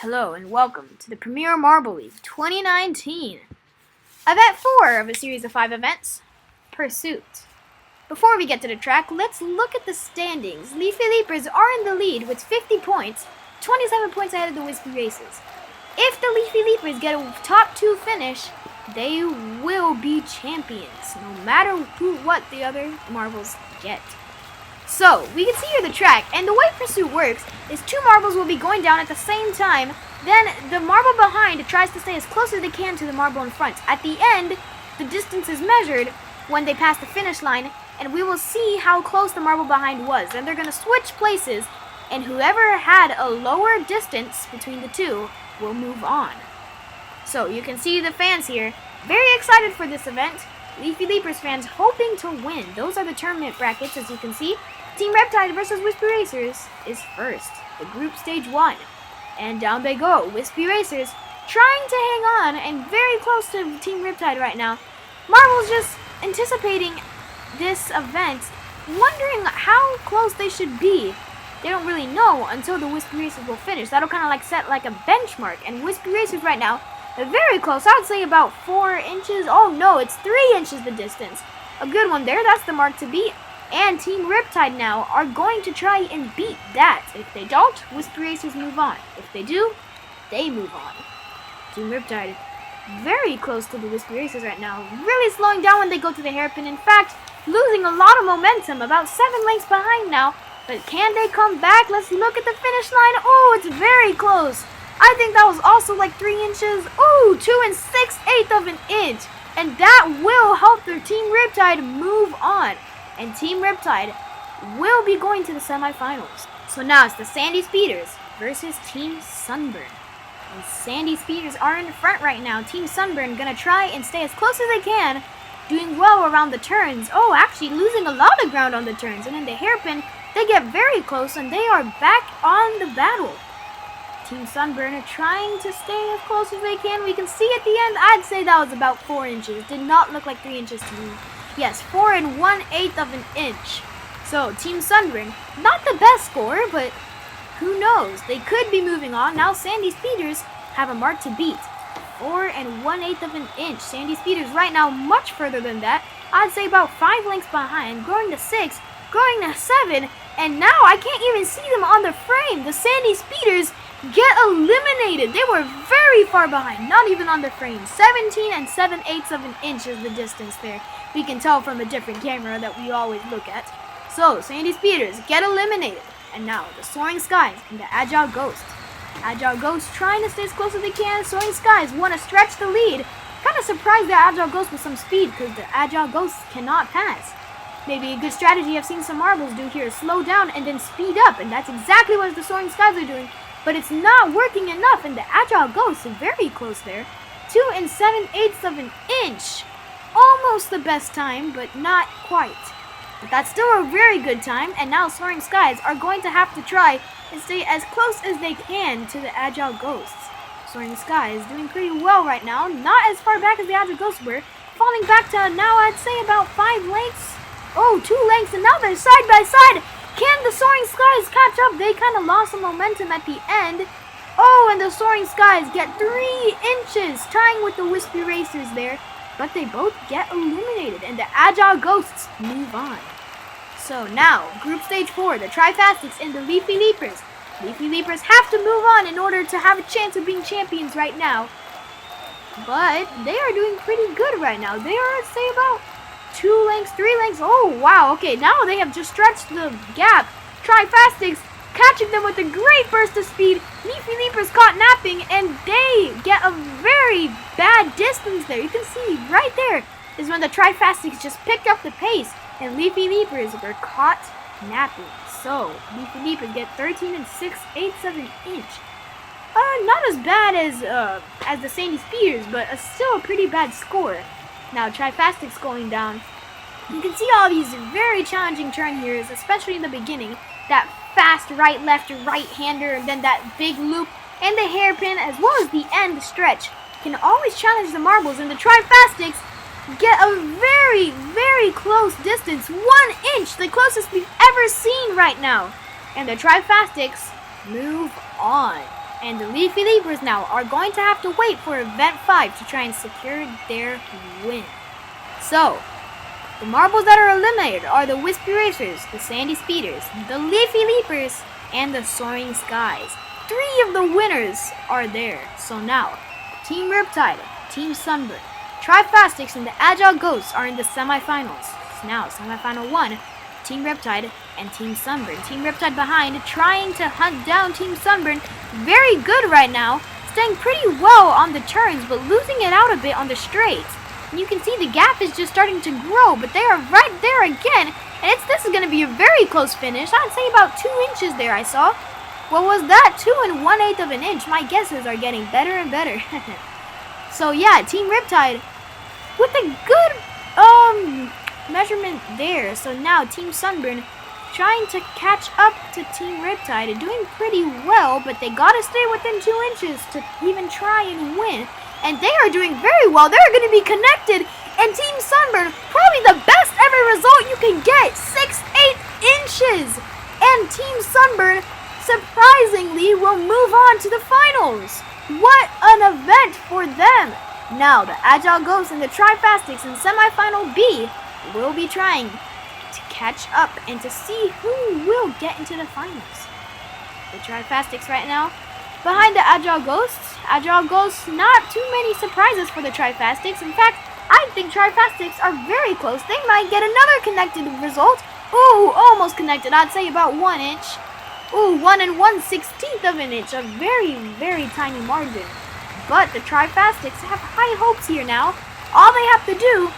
Hello and welcome to the Premier Marble League 2019. Event 4 of a series of 5 events, Pursuit. Before we get to the track, let's look at the standings. Leafy Leapers are in the lead with 50 points, 27 points ahead of the Wispy Racers. If the Leafy Leapers get a top 2 finish, they will be champions, no matter what the other marbles get. So, we can see here the track, and the way Pursuit works is 2 marbles will be going down at the same time, then the marble behind tries to stay as close as they can to the marble in front. At the end, the distance is measured when they pass the finish line, and we will see how close the marble behind was. Then they're going to switch places, and whoever had a lower distance between the two will move on. So, you can see the fans here, very excited for this event. Leafy Leapers fans hoping to win. Those are the tournament brackets, as you can see. Team Riptide versus Wispy Racers is first, the group stage 1. And down they go. Wispy Racers trying to hang on and very close to Team Riptide right now. Marvel's just anticipating this event, wondering how close they should be. They don't really know until the Wispy Racers will finish. That'll kind of like set like a benchmark. And Wispy Racers right now, they're very close. I would say about 4 inches. Oh no, it's 3 inches the distance. A good one there. That's the mark to beat. And Team Riptide now are going to try and beat that. If they don't, Wispy Racers move on. If they do, they move on. Team Riptide very close to the Wispy Racers right now. Really slowing down when they go to the hairpin. In fact, losing a lot of momentum. About 7 lengths behind now. But can they come back? Let's look at the finish line. Oh, it's very close. I think that was also like 3 inches. Ooh, 2 6/8 of an inch. And that will help their Team Riptide move on. And Team Riptide will be going to the semifinals. So now it's the Sandy Speeders versus Team Sunburn. And Sandy Speeders are in front right now. Team Sunburn gonna try and stay as close as they can, doing well around the turns. Oh, actually losing a lot of ground on the turns. And in the hairpin, they get very close and they are back on the battle. Team Sunburn are trying to stay as close as they can. We can see at the end, I'd say that was about 4 inches. Did not look like 3 inches to me. Yes, 4 1/8 of an inch. So, Team Sunburn, not the best score, but who knows? They could be moving on. Now, Sandy Speeders have a mark to beat. 4 1/8 of an inch. Sandy Speeders right now much further than that. I'd say about 5 lengths behind, growing to 6, growing to 7, and now I can't even see them on the frame. The Sandy Speeders get eliminated. They were very far behind, not even on the frame. 17 7/8 of an inch is the distance there. We can tell from a different camera that we always look at. So, Sandy Speeders get eliminated. And now, the Soaring Skies and the Agile Ghost. Agile Ghost trying to stay as close as they can. Soaring Skies want to stretch the lead. Kind of surprised that Agile Ghost with some speed because the Agile Ghost cannot pass. Maybe a good strategy I've seen some marbles do here is slow down and then speed up. And that's exactly what the Soaring Skies are doing. But it's not working enough, and the Agile Ghost is very close there. 2 7/8 of an inch. Almost the best time, but not quite. But that's still a very good time, and now Soaring Skies are going to have to try and stay as close as they can to the Agile Ghosts. Soaring Skies doing pretty well right now, not as far back as the Agile Ghosts were. Falling back to now, I'd say about 5 lengths. Oh, 2 lengths, and now they're side by side. Can the Soaring Skies catch up? They kind of lost some momentum at the end. Oh, and the Soaring Skies get 3 inches, tying with the Wispy Racers there. But they both get eliminated, and the Agile Ghosts move on. So now, Group Stage 4, the Trifastics and the Leafy Leapers. Leafy Leapers have to move on in order to have a chance of being champions right now. But they are doing pretty good right now. They are, I'd say, about 2 lengths, 3 lengths. Oh, wow. Okay, now they have just stretched the gap. Trifastics catching them with a great burst of speed. Leafy Leapers caught napping, and they get a very bad distance there. You can see right there is when the Trifastics just picked up the pace, and Leafy Leapers were caught napping. So, Leafy Leapers get 13 6/8 of an inch. Not as bad as the Sandy Speeders, but still a pretty bad score. Now, Trifastics going down. You can see all these very challenging turn heres, especially in the beginning. That fast right, left, right-hander, and then that big loop, and the hairpin, as well as the end stretch, can always challenge the marbles, and the Trifastics get a very, very close distance. 1 inch, the closest we've ever seen right now. And the Trifastics move on. And the Leafy Leapers now are going to have to wait for Event 5 to try and secure their win. So, the marbles that are eliminated are the Wispy Racers, the Sandy Speeders, the Leafy Leapers, and the Soaring Skies. 3 of the winners are there. So now, Team Riptide, Team Sunburn, Trifastics, and the Agile Ghosts are in the semifinals. So now, semifinal 1, Team Riptide and Team Sunburn. Team Riptide behind, trying to hunt down Team Sunburn. Very good right now, staying pretty well on the turns, but losing it out a bit on the straights. And you can see the gap is just starting to grow, but they are right there again. And this is going to be a very close finish. I'd say about 2 inches there I saw. What was that? 2 1/8 of an inch. My guesses are getting better and better. So yeah, Team Riptide with a good measurement there. So now Team Sunburn trying to catch up to Team Riptide, doing pretty well, but they gotta stay within 2 inches to even try and win. And they are doing very well. They're going to be connected. And Team Sunburn, probably the best ever result you can get, 6-8 inches. And Team Sunburn, surprisingly, will move on to the finals. What an event for them. Now, the Agile Ghosts and the Trifastics in semifinal B will be trying to catch up and to see who will get into the finals. The Trifastics right now behind the Agile Ghosts. Agile Ghosts, not too many surprises for the Trifastics. In fact, I think Trifastics are very close. They might get another connected result. Ooh, almost connected. I'd say about 1 inch. Ooh, 1 1/16 of an inch. A very, very tiny margin. But the Trifastics have high hopes here now. All they have to do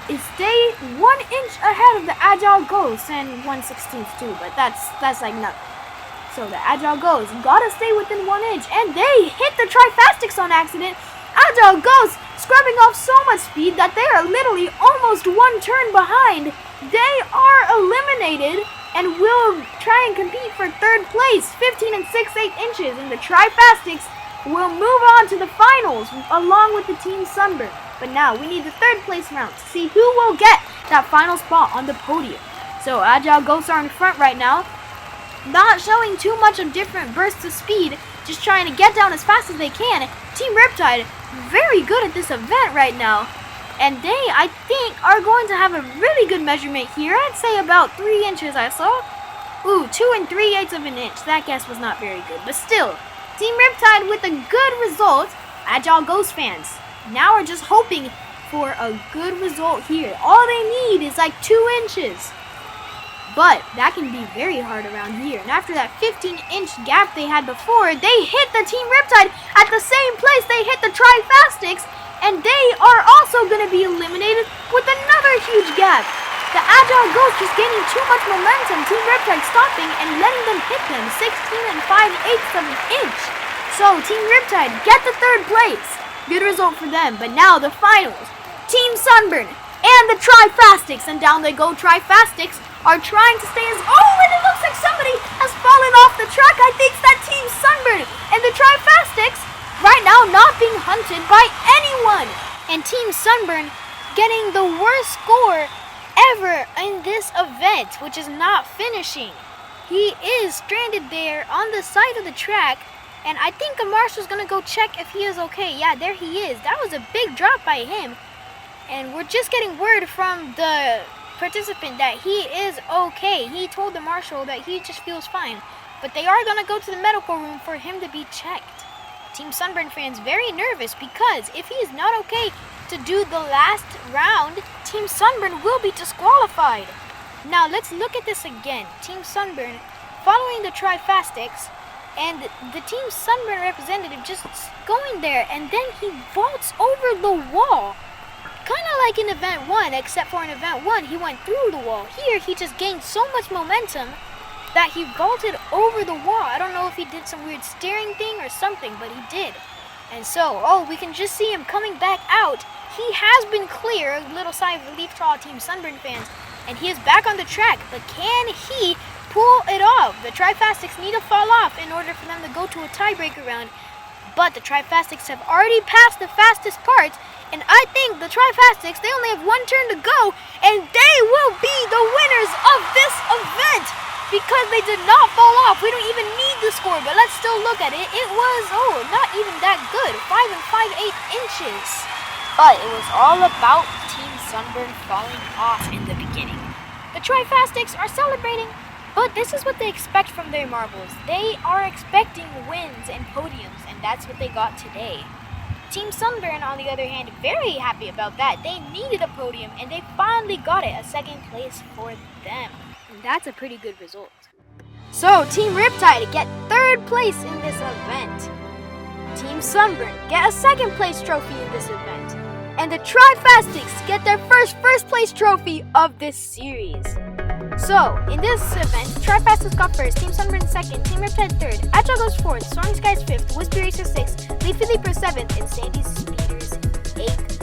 is stay 1 inch ahead of the Agile Ghosts, and 1/16 too, but that's like nothing. So the Agile Ghosts gotta stay within 1 inch, and they hit the Trifastics on accident. Agile Ghosts scrubbing off so much speed that they are literally almost 1 turn behind. They are eliminated and will try and compete for 3rd place, 15 6/8 inches, and the Trifastics will move on to the finals along with the Team Sunburn. But now we need the 3rd place round to see who will get that final spot on the podium. So Agile Ghosts are in front right now, not showing too much of different bursts of speed, just trying to get down as fast as they can. Team Riptide, very good at this event right now. And they, I think, are going to have a really good measurement here. I'd say about 3 inches I saw. Ooh, 2 3/8 of an inch. That guess was not very good. But still, Team Riptide with a good result. Agile Ghost fans now are just hoping for a good result here. All they need is like 2 inches. But that can be very hard around here. And after that 15-inch gap they had before, they hit the Team Riptide at the same place they hit the Trifastics. And they are also going to be eliminated with another huge gap. The Agile Ghost just gaining too much momentum. Team Riptide stopping and letting them hit them 16 5/8 of an inch. So Team Riptide get the 3rd place. Good result for them. But now the finals. Team Sunburn and the Trifastics. And down they go. Trifastics are trying to stay as... Oh, and it looks like somebody has fallen off the track. I think it's that Team Sunburn. And the Trifastics right now not being hunted by anyone. And Team Sunburn getting the worst score ever in this event, which is not finishing. He is stranded there on the side of the track, and I think a marshal's gonna go check if he is okay. Yeah, there he is. That was a big drop by him. And we're just getting word from the participant that he is okay. He told the marshal that he just feels fine. But they are gonna go to the medical room for him to be checked. Team Sunburn fans very nervous because if he is not okay to do the last round, Team Sunburn will be disqualified. Now let's look at this again. Team Sunburn following the Trifastics, and the Team Sunburn representative just going there, and then he vaults over the wall. Kind of like in Event 1, except for in Event 1 he went through the wall. Here he just gained so much momentum that he vaulted over the wall. I don't know if he did some weird steering thing or something, but he did. And so, we can just see him coming back out. He has been clear, a little sigh of relief to all Team Sunburn fans, and he is back on the track, but can he pull it off? The Trifastics need to fall off in order for them to go to a tiebreaker round, but the Trifastics have already passed the fastest part, and I think the Trifastics, they only have 1 turn to go, and they will be the winners of this event. because they did not fall off. We don't even need the score, but let's still look at it. It was, not even that good. 5 5/8 inches. But it was all about Team Sunburn falling off in the beginning. The Trifastics are celebrating, but this is what they expect from their marbles. They are expecting wins and podiums, and that's what they got today. Team Sunburn, on the other hand, very happy about that. They needed a podium, and they finally got it, a second place for them. And that's a pretty good result. So, Team Riptide get third place in this event. Team Sunburn get a second place trophy in this event. And the Trifastics get their first place trophy of this series. So, in this event, Trifastics got first, Team Sunburn second, Team Riptide third, Agile goes fourth, Soaring Skies fifth, Wispy Racer sixth, Leafy Leaper seventh, and Sandy Speeders eighth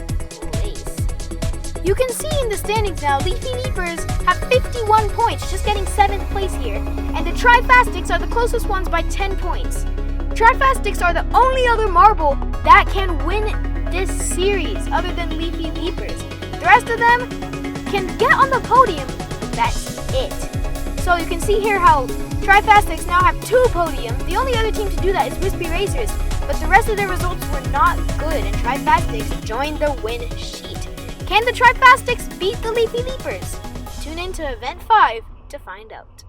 place. You can see in the standings now, Leafy Leapers have 51 points, just getting 7th place here, and the Trifastics are the closest ones by 10 points. Trifastics are the only other marble that can win this series other than Leafy Leapers. The rest of them can get on the podium, but that's it. So you can see here how Trifastics now have 2 podiums. The only other team to do that is Wispy Racers, but the rest of their results were not good, and Trifastics joined the win sheet. Can the Trifastics beat the Leafy Leapers? Tune in to Event 5 to find out.